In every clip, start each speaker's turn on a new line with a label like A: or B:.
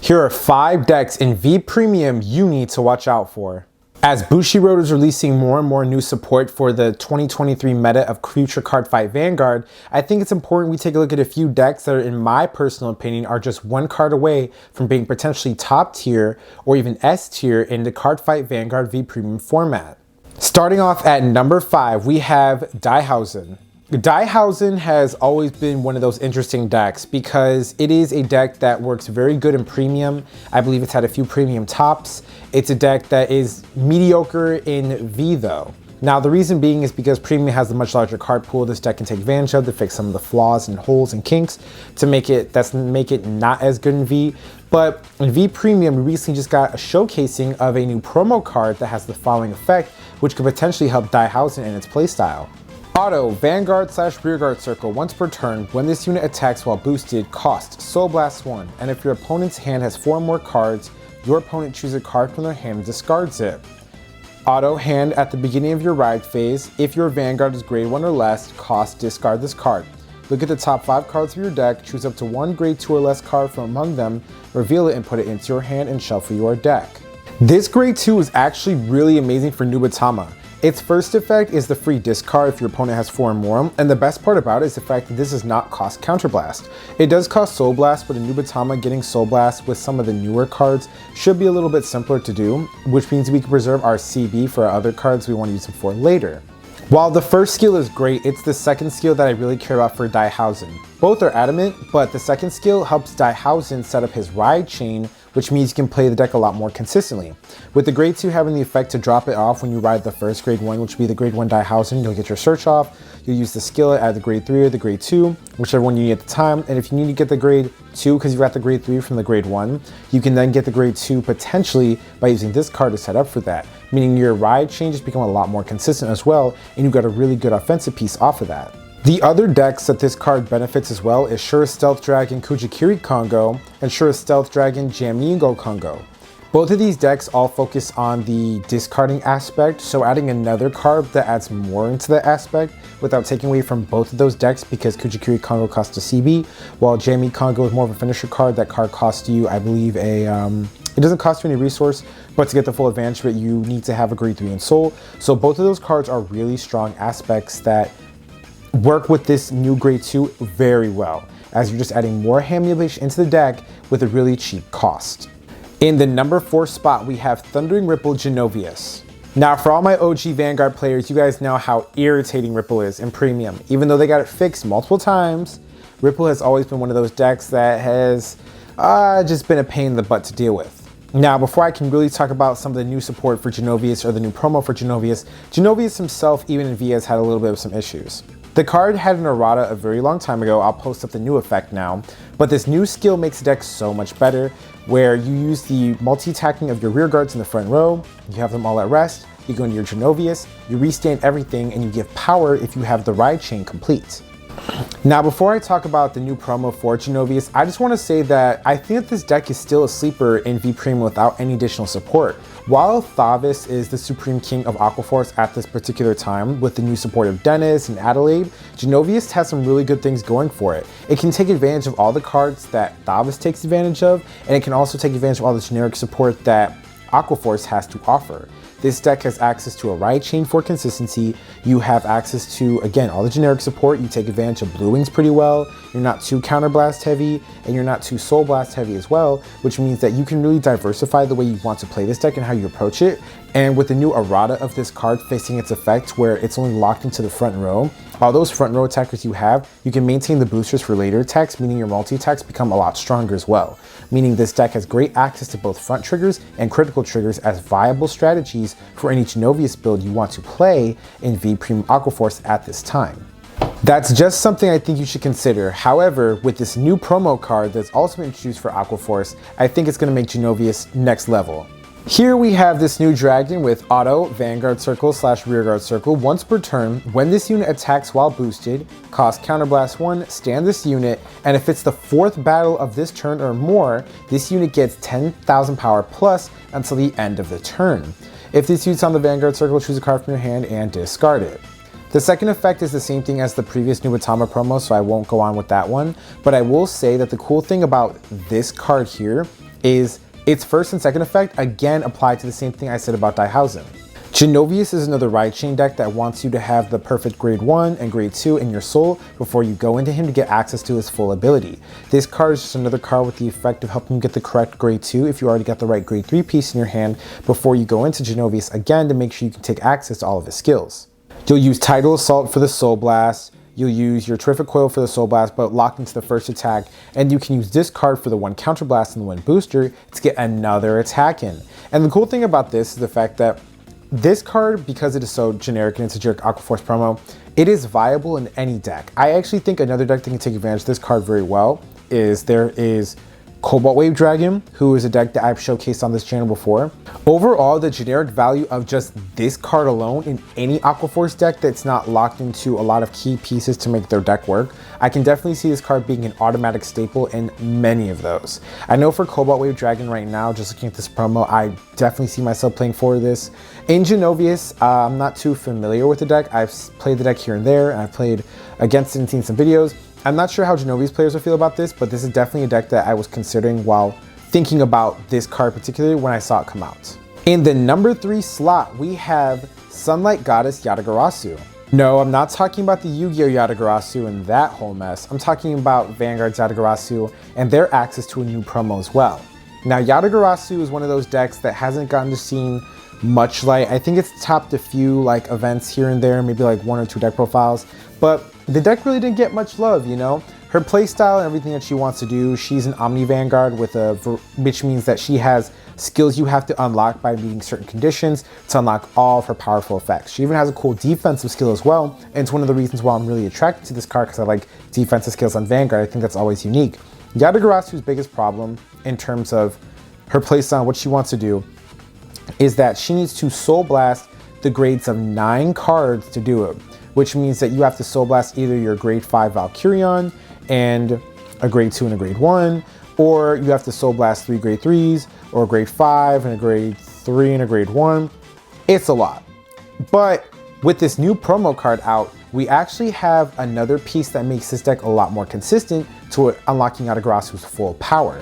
A: Here are 5 decks in V Premium you need to watch out for. As Bushiroad is releasing more and more new support for the 2023 meta of future Cardfight Vanguard, I think it's important we take a look at a few decks that are, in my personal opinion, are just one card away from being potentially top tier or even S tier in the Cardfight Vanguard V Premium format. Starting off at number 5, we have Dai-Housing. Dai-Housing has always been one of those interesting decks because it is a deck that works very good in premium. I believe it's had a few premium tops. It's a deck that is mediocre in V though. Now the reason being is because premium has a much larger card pool this deck can take advantage of to fix some of the flaws and holes and kinks to make it not as good in V. But in V Premium, we recently just got a showcasing of a new promo card that has the following effect, which could potentially help Dai-Housing in its playstyle. Auto Vanguard/Rearguard Circle. Once per turn, when this unit attacks while boosted, cost Soul Blast 1. And if your opponent's hand has 4 more cards, your opponent chooses a card from their hand and discards it. Auto hand at the beginning of your ride phase. If your Vanguard is grade 1 or less, cost discard this card. Look at the top 5 cards of your deck, choose up to 1 grade 2 or less card from among them, reveal it and put it into your hand and shuffle your deck. This grade 2 is actually really amazing for Nubatama. Its first effect is the free discard if your opponent has 4 or more, and the best part about it is the fact that this does not cost Counterblast. It does cost Soul Blast, but in Nubatama, getting Soul Blast with some of the newer cards should be a little bit simpler to do, which means we can preserve our CB for our other cards we want to use them for later. While the first skill is great, it's the second skill that I really care about for Dai-Housing. Both are adamant, but the second skill helps Dai-Housing set up his ride chain, which means you can play the deck a lot more consistently. With the grade 2 having the effect to drop it off when you ride the first grade 1, which would be the grade 1 Dai-Housing, you'll get your search off, you'll use the skill at the grade 3 or the grade 2, whichever one you need at the time, and if you need to get the grade 2 because you got the grade 3 from the grade 1, you can then get the grade 2 potentially by using this card to set up for that, meaning your ride changes become a lot more consistent as well, and you got a really good offensive piece off of that. The other decks that this card benefits as well is Sure Stealth Dragon Kujikiri Kongo and Sure Stealth Dragon Jamingo Kongo. Both of these decks all focus on the discarding aspect, so adding another card that adds more into that aspect without taking away from both of those decks, because Kujikiri Kongo costs a CB, while Jamie Kongo is more of a finisher card. That card costs you, I believe, it doesn't cost you any resource, but to get the full advantage of it, you need to have a grade 3 in Soul. So both of those cards are really strong aspects that work with this new grade 2 very well, as you're just adding more hand manipulation into the deck with a really cheap cost. In the number 4 spot, we have Thundering Ripple Genovius. Now, for all my OG Vanguard players, you guys know how irritating Ripple is in Premium. Even though they got it fixed multiple times, Ripple has always been one of those decks that has just been a pain in the butt to deal with. Now, before I can really talk about some of the new support for Genovius or the new promo for Genovius, Genovius himself, even in V, has had a little bit of some issues. The card had an errata a very long time ago. I'll post up the new effect now, but this new skill makes the deck so much better, where you use the multi-attacking of your rear guards in the front row, you have them all at rest, you go into your Genovius, you restand everything, and you give power if you have the ride chain complete. Now, before I talk about the new promo for Genovius, I just want to say that I think that this deck is still a sleeper in V Premium without any additional support. While Thavis is the supreme king of Aquaforce at this particular time, with the new support of Dennis and Adelaide, Genovius has some really good things going for it. It can take advantage of all the cards that Thavis takes advantage of, and it can also take advantage of all the generic support that Aquaforce has to offer. This deck has access to a ride chain for consistency. You have access to, again, all the generic support. You take advantage of Blue Wings pretty well. You're not too Counterblast heavy, and you're not too Soul Blast heavy as well, which means that you can really diversify the way you want to play this deck and how you approach it. And with the new errata of this card facing its effect, where it's only locked into the front row, all those front row attackers you have, you can maintain the boosters for later attacks, meaning your multi-attacks become a lot stronger as well. Meaning this deck has great access to both front triggers and critical triggers as viable strategies for any Genovius build you want to play in V Premium Aquaforce at this time. That's just something I think you should consider. However, with this new promo card that's also been introduced for Aquaforce, I think it's going to make Genovius next level. Here we have this new dragon with Auto Vanguard Circle/Rearguard Circle. Once per turn, when this unit attacks while boosted, cost Counterblast 1, stand this unit, and if it's the 4th battle of this turn or more, this unit gets 10,000 power plus until the end of the turn. If this unit's on the Vanguard Circle, choose a card from your hand and discard it. The second effect is the same thing as the previous Nubatama promo, so I won't go on with that one, but I will say that the cool thing about this card here is its first and second effect again apply to the same thing I said about Dai-Housing. Genovius is another ride chain deck that wants you to have the perfect grade 1 and grade 2 in your soul before you go into him to get access to his full ability. This card is just another card with the effect of helping you get the correct grade 2 if you already got the right grade 3 piece in your hand before you go into Genovius again to make sure you can take access to all of his skills. You'll use Tidal Assault for the Soul Blast, you'll use your Terrific Coil for the Soul Blast but locked into the first attack, and you can use this card for the 1 Counter Blast and the 1 Booster to get another attack in. And the cool thing about this is the fact that this card, because it is so generic and it's a generic Aquaforce promo, it is viable in any deck. I actually think another deck that can take advantage of this card very well is Cobalt Wave Dragon, who is a deck that I've showcased on this channel before. Overall, the generic value of just this card alone in any Aquaforce deck that's not locked into a lot of key pieces to make their deck work, I can definitely see this card being an automatic staple in many of those. I know for Cobalt Wave Dragon right now, just looking at this promo, I definitely see myself playing for this. In Genovius, I'm not too familiar with the deck. I've played the deck here and there, and I've played against it and seen some videos. I'm not sure how Genovius players will feel about this, but this is definitely a deck that I was considering while thinking about this card particularly when I saw it come out. In the number 3 slot, we have Sunlight Goddess Yadagarasu. No, I'm not talking about the Yu-Gi-Oh! Yadagarasu and that whole mess. I'm talking about Vanguard's Yadagarasu and their access to a new promo as well. Now, Yadagarasu is one of those decks that hasn't gotten to see much light. I think it's topped a few like events here and there, maybe like 1 or 2 deck profiles, but the deck really didn't get much love, you know? Her playstyle and everything that she wants to do, she's an Omni Vanguard which means that she has skills you have to unlock by meeting certain conditions to unlock all of her powerful effects. She even has a cool defensive skill as well, and it's one of the reasons why I'm really attracted to this card because I like defensive skills on Vanguard. I think that's always unique. Yadagarasu's biggest problem in terms of her playstyle and what she wants to do is that she needs to Soul Blast the grades of 9 cards to do it, which means that you have to Soul Blast either your grade 5 Valkyrion and a grade 2 and a grade 1, or you have to Soul Blast 3 grade 3s, or a grade 5 and a grade 3 and a grade 1. It's a lot. But with this new promo card out, we actually have another piece that makes this deck a lot more consistent to unlocking Yadagarasu's full power.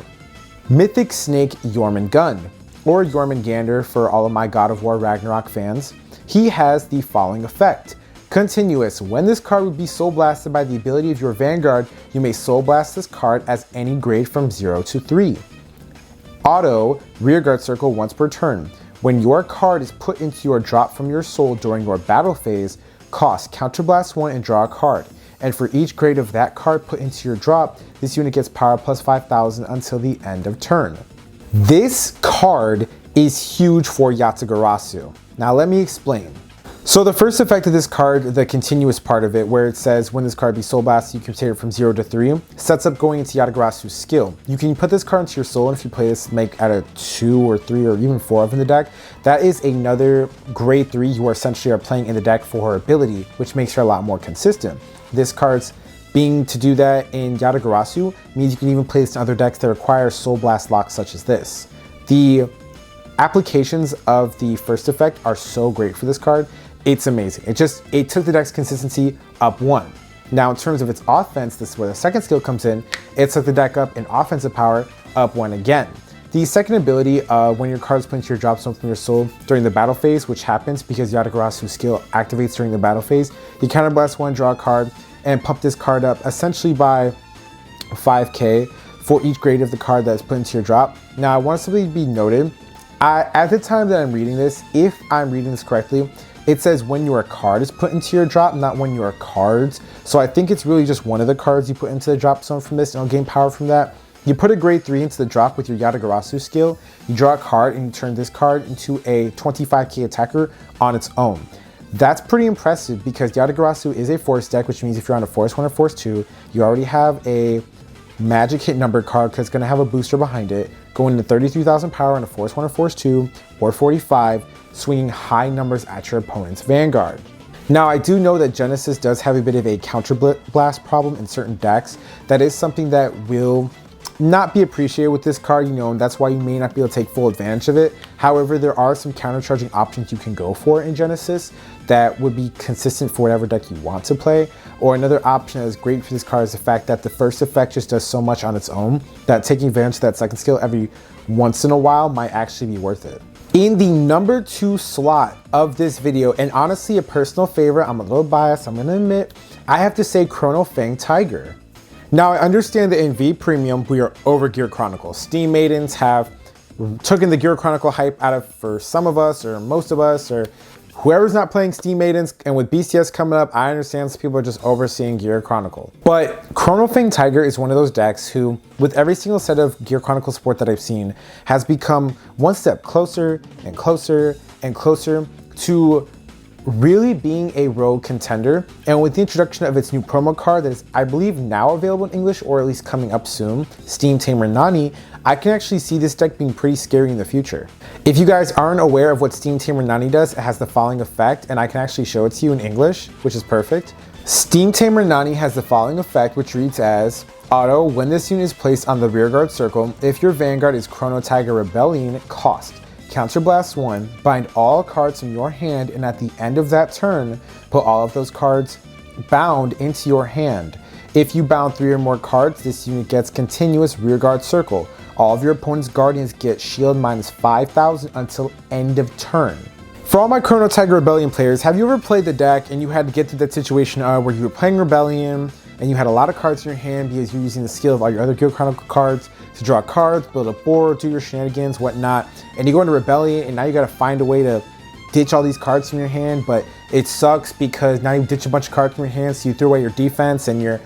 A: Mythic Snake Jormungand, or Jormungandr for all of my God of War Ragnarok fans. He has the following effect. Continuous. When this card would be Soul Blasted by the ability of your Vanguard, you may Soul Blast this card as any grade from 0 to 3. Auto, Rearguard Circle once per turn. When your card is put into your drop from your soul during your battle phase, cost Counterblast 1 and draw a card. And for each grade of that card put into your drop, this unit gets power plus 5,000 until the end of turn. This card is huge for Yadagarasu. Now let me explain. So the first effect of this card, the continuous part of it, where it says when this card be Soul Blast, you can take it from 0 to 3, sets up going into Yadagarasu's skill. You can put this card into your soul, and if you play this, make out of 2 or 3 or even 4 of in the deck, that is another grade 3 you essentially are playing in the deck for her ability, which makes her a lot more consistent. This card's being to do that in Yadagarasu means you can even play this in other decks that require Soul Blast locks such as this. The applications of the first effect are so great for this card. It's amazing. It took the deck's consistency up 1. Now in terms of its offense, this is where the second skill comes in. It took the deck up in offensive power up 1 again. The second ability, when your card is put into your drop zone from your soul during the battle phase, which happens because Yadagarasu's skill activates during the battle phase, you counterblast 1, draw a card, and pump this card up essentially by 5k for each grade of the card that's put into your drop. Now I want something to be noted. At the time that I'm reading this, if I'm reading this correctly, it says when your card is put into your drop, not when your cards. So I think it's really just one of the cards you put into the drop zone from this and it'll gain power from that. You put a grade 3 into the drop with your Yadagarasu skill, you draw a card and you turn this card into a 25k attacker on its own. That's pretty impressive because Yadagarasu is a force deck, which means if you're on a force 1 or force 2, you already have a magic hit number card because it's going to have a booster behind it, going to 33,000 power on a force 1 or force 2 or 45, swinging high numbers at your opponent's Vanguard. Now I do know that Genesis does have a bit of a counter blast problem in certain decks. That is something that will not be appreciated with this card, you know, and that's why you may not be able to take full advantage of it. However, there are some countercharging options you can go for in Genesis that would be consistent for whatever deck you want to play. Or another option that is great for this card is the fact that the first effect just does so much on its own that taking advantage of that second skill every once in a while might actually be worth it. In the number 2 slot of this video, and honestly a personal favorite, I'm a little biased, I'm gonna admit, I have to say Chrono Fang Tiger. Now, I understand that in V Premium, we are over Gear Chronicle. Steam Maidens have taken the Gear Chronicle hype out of, for some of us, or most of us, or whoever's not playing Steam Maidens, and with BCS coming up, I understand some people are just overseeing Gear Chronicle. But Chrono Fang Tiger is one of those decks who, with every single set of Gear Chronicle support that I've seen, has become one step closer and closer and closer to really being a rogue contender. And with the introduction of its new promo card that is, I believe, now available in English, or at least coming up soon, Steam Tamer Nani, I can actually see this deck being pretty scary in the future. If you guys aren't aware of what Steam Tamer Nani does, it has the following effect, and I can actually show it to you in English, which is perfect. Steam Tamer Nani has the following effect, which reads as, auto, when this unit is placed on the rearguard circle, if your Vanguard is Chrono Tiger Rebellion, cost Counterblast 1, bind all cards from your hand, and at the end of that turn, put all of those cards bound into your hand. If you bound 3 or more cards, this unit gets continuous rearguard circle. All of your opponent's guardians get shield minus 5,000 until end of turn. For all my Chrono Tiger Rebellion players, have you ever played the deck and you had to get to that situation where you were playing Rebellion and you had a lot of cards in your hand because you're using the skill of all your other Gear Chronicle cards to draw cards, build a board, do your shenanigans, whatnot, and you go into Rebellion and now you gotta find a way to ditch all these cards from your hand, but it sucks because now you ditch a bunch of cards from your hand, so you throw away your defense and you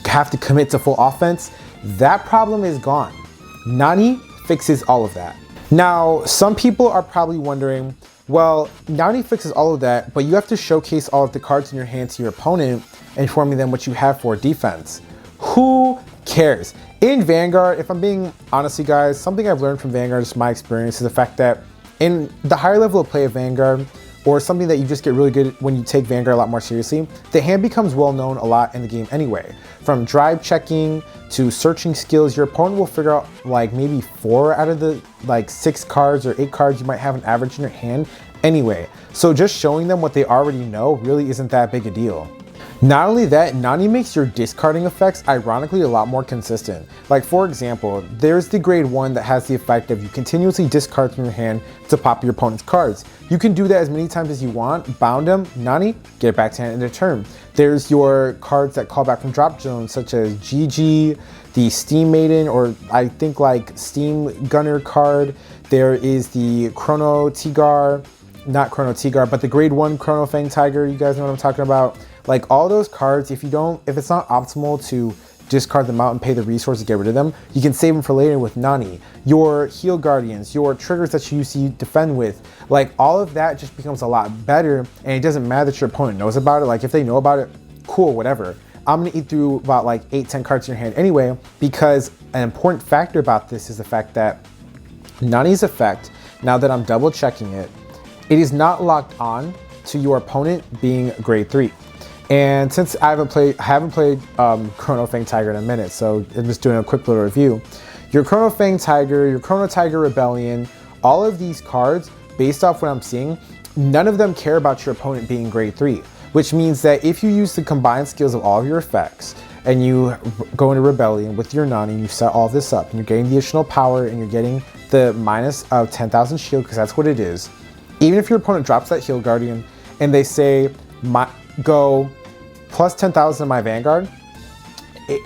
A: have to commit to full offense. That problem is gone. Nani fixes all of that. Now, some people are probably wondering, well, Nani fixes all of that, but you have to showcase all of the cards in your hand to your opponent, informing them what you have for defense. Who cares? In Vanguard, if I'm being honest, guys, something I've learned from Vanguard, just my experience, is the fact that in the higher level of play of Vanguard, or something that you just get really good when you take Vanguard a lot more seriously, the hand becomes well known a lot in the game anyway. From drive checking to searching skills, your opponent will figure out like maybe 4 out of the like 6 cards or 8 cards you might have an average in your hand anyway. So just showing them what they already know really isn't that big a deal. Not only that, Nani makes your discarding effects ironically a lot more consistent. Like for example, there's the grade 1 that has the effect of you continuously discard from your hand to pop your opponent's cards. You can do that as many times as you want, bound them, Nani, get it back to hand in a turn. There's your cards that call back from drop zones such as GG, the Steam Maiden, or I think like Steam Gunner card. There is the Chrono Tigar, not Chrono Tigar, but the grade 1 Chrono Fang Tiger, you guys know what I'm talking about. Like all those cards, if it's not optimal to discard them out and pay the resources to get rid of them, you can save them for later with Nani. Your heal guardians, your triggers that you use to defend with, like all of that just becomes a lot better, and it doesn't matter that your opponent knows about it. Like if they know about it, cool, whatever. I'm gonna eat through about like 8-10 cards in your hand anyway, because an important factor about this is the fact that Nani's effect, now that I'm double checking it, it is not locked on to your opponent being grade 3. And since I haven't played Chrono Fang Tiger in a minute, so I'm just doing a quick little review. Your Chrono Fang Tiger, your Chrono Tiger Rebellion, all of these cards, based off what I'm seeing, none of them care about your opponent being grade 3, which means that if you use the combined skills of all of your effects and you go into Rebellion with your Nani and you set all this up and you're getting the additional power and you're getting the minus of 10,000 shield, because that's what it is, even if your opponent drops that heal guardian and they say, go plus 10,000 in my Vanguard,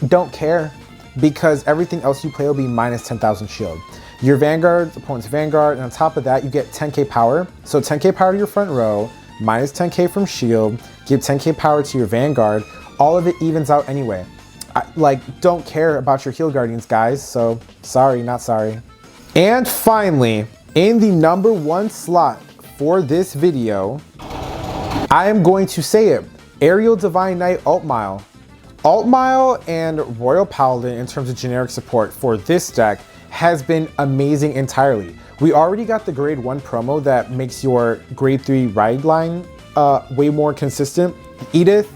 A: don't care, because everything else you play will be minus 10,000 shield. Your Vanguard, opponent's Vanguard, and on top of that, you get 10k power. So 10k power to your front row, minus 10k from shield, give 10k power to your Vanguard. All of it evens out anyway. Don't care about your heal guardians, guys, so sorry, not sorry. And finally, in the number 1 slot for this video, I am going to say it. Aerial Divine Knight Altmile. Altmile and Royal Paladin in terms of generic support for this deck has been amazing entirely. We already got the grade 1 promo that makes your grade 3 ride line way more consistent. Edith,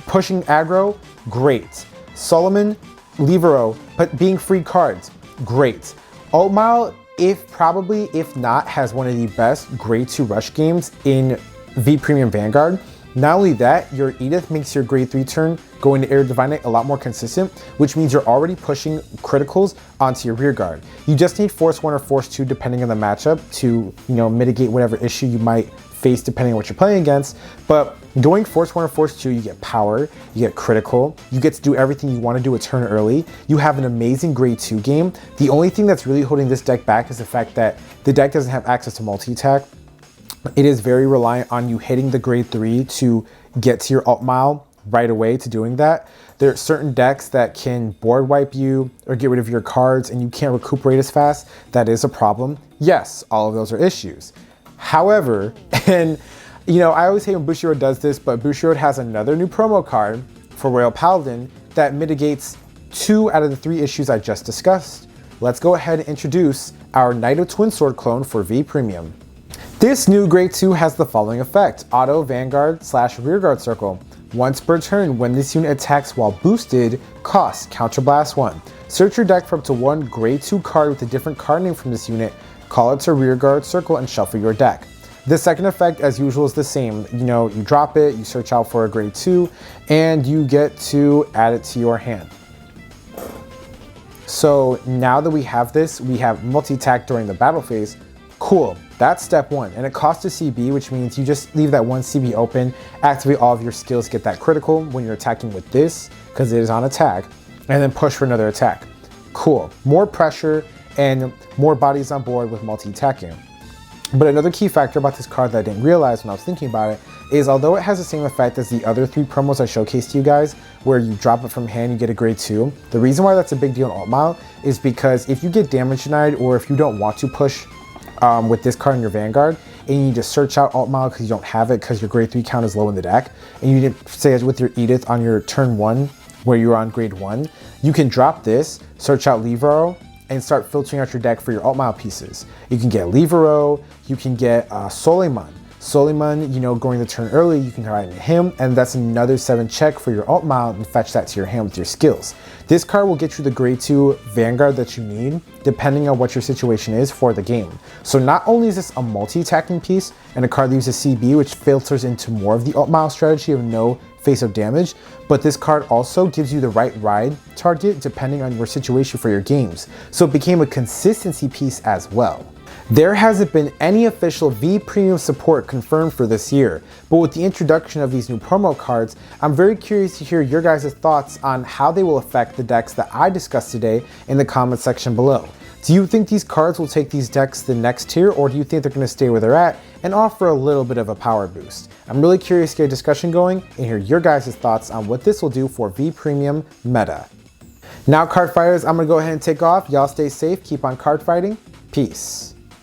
A: pushing aggro, great. Solomon, Libero, but being free cards, great. Altmile, if not, has one of the best grade 2 rush games in V Premium Vanguard. Not only that, your Edith makes your grade 3 turn going to Air Divine Knight a lot more consistent, which means you're already pushing criticals onto your rear guard. You just need Force 1 or Force 2 depending on the matchup to, mitigate whatever issue you might face depending on what you're playing against. But going Force 1 or Force 2, you get power, you get critical, you get to do everything you want to do a turn early. You have an amazing grade 2 game. The only thing that's really holding this deck back is the fact that the deck doesn't have access to multi-attack. It is very reliant on you hitting the grade 3 to get to your Altmile right away to doing that. There are certain decks that can board wipe you or get rid of your cards and you can't recuperate as fast. That is a problem. Yes, all of those are issues. However, and I always hate when Bushiroad does this, but Bushiroad has another new promo card for Royal Paladin that mitigates 2 out of the 3 issues I just discussed. Let's go ahead and introduce our Knight of Twin Sword clone for V Premium. This new grade 2 has the following effect: auto Vanguard / rearguard circle. Once per turn, when this unit attacks while boosted, cost counterblast 1. Search your deck for up to 1 grade 2 card with a different card name from this unit, call it to rearguard circle, and shuffle your deck. The second effect, as usual, is the same. You drop it, you search out for a grade 2, and you get to add it to your hand. So now that we have this, we have multi-attack during the battle phase. Cool, that's step 1, and it costs a CB, which means you just leave that 1 CB open, activate all of your skills, get that critical when you're attacking with this, because it is on attack, and then push for another attack. Cool, more pressure and more bodies on board with multi-attacking. But another key factor about this card that I didn't realize when I was thinking about it is although it has the same effect as the other 3 promos I showcased to you guys, where you drop it from hand, you get a grade 2, the reason why that's a big deal in Altmile is because if you get damage denied or if you don't want to push with this card in your Vanguard, and you need to search out Altmile because you don't have it because your grade 3 count is low in the deck, and you didn't say with your Edith on your turn 1 where you're on grade 1, you can drop this, search out Libero, and start filtering out your deck for your Altmile pieces. You can get Libero, you can get Soleiman. Soleiman, going the turn early, you can ride into him, and that's another 7 check for your Altmile and fetch that to your hand with your skills. This card will get you the grade 2 Vanguard that you need, depending on what your situation is for the game. So not only is this a multi-attacking piece and a card that uses CB, which filters into more of the Altmile strategy of no face-up damage, but this card also gives you the right ride target depending on your situation for your games. So it became a consistency piece as well. There hasn't been any official V Premium support confirmed for this year, but with the introduction of these new promo cards, I'm very curious to hear your guys' thoughts on how they will affect the decks that I discussed today in the comment section below. Do you think these cards will take these decks to the next tier, or do you think they're going to stay where they're at and offer a little bit of a power boost? I'm really curious to get a discussion going and hear your guys' thoughts on what this will do for V Premium meta. Now, card fighters, I'm going to go ahead and take off. Y'all stay safe, keep on card fighting. Peace.